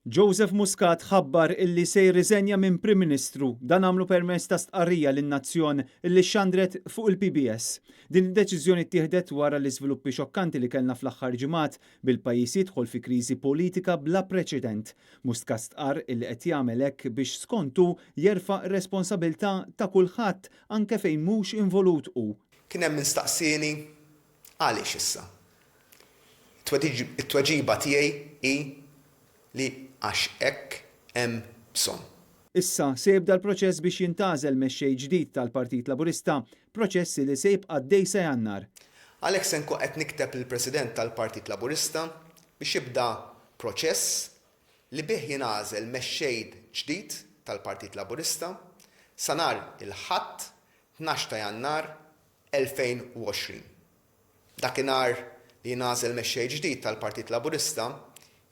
Joseph Muscat ħabbar illi se jirriżenja minn Prim Ministru dan għamlu permezz ta' stqarrija lin-nazzjon illi xandret fuq il-PBS. Din id-deċiżjoni ttieħdet wara l-iżviluppi xokkanti li kellna fl-aħħar ġimgħat bil-pajjiż jidħol fi kriżi politika bla preċedent. Muscat stqar illi qed jagħmel hekk biex skont hu jerfa' responsabilità ta' kulħadd anke fejn mhux involut hu. Kien hemm mistaqsieni għaliex issa. It-tweġiba tiegħi hi li għax hekk hemm bżonn. Issa se jibda l-proċess biex jintgħażel mexxej ġdid tal-Partit Laburista, proċessi li se jibqa' għaddej sa Jannar. Għalhekk se nkun qed nikteb lill-President tal-Partit Laburista biex jibda proċess li bih jingħażel mexxej ġdid tal-Partit Laburista sa nhar il-Ħadd 12 ta' Jannar 2020. Dakinhar li jingħażel mexxej ġdid tal-Partit Laburista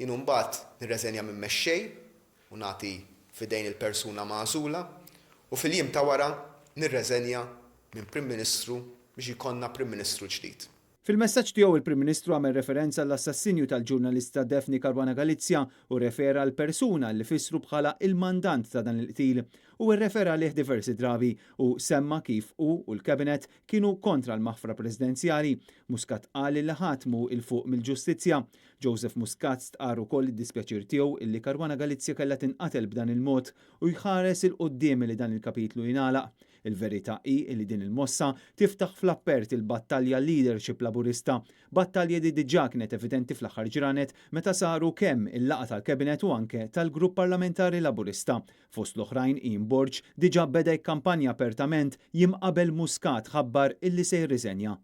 jien mbagħad nirreżenja minn mexxej u nagħti f'idejn il-persuna magħżula u fil-jiem ta' wara nirreżenja minn Prim Ministru biex ikollna Prim Ministru ġdid. Fil-messaġġ tiegħu il-Prim Ministru għamel referenza għall-assassinju tal-ġurnalista Daphne Caruana Galizia u refera l persuna li fissru bħala il-mandant ta' dan il-qtil u rrefera lih diversi drabi u semma kif u l-Kabinet kienu kontra l-maħfra presidenzjali. Muscat qal li ħatmu il-fuq mill-ġustizzja. Joseph Muscat stqar ukoll id-dispjaċir tiegħu illi Caruana Galizia kellha tinqatel b'dan il-mod u jħares il-qudiem li dan il-kapitlu jingħalaq. Il-verità hi li din il-mossa tiftaħ fl-appert il-battalja leadership laburista, battalja li diġà kienet evidenti fl-aħħar ġranet meta saru kemm il-laqgħa tal-Kabinet u anke tal-Grupp Parlamentari Laburista. Fost l-oħrajn Ian Borg diġà beda jkampanja apertament jimqabel Muscat ħabbar illi se jirriżenja.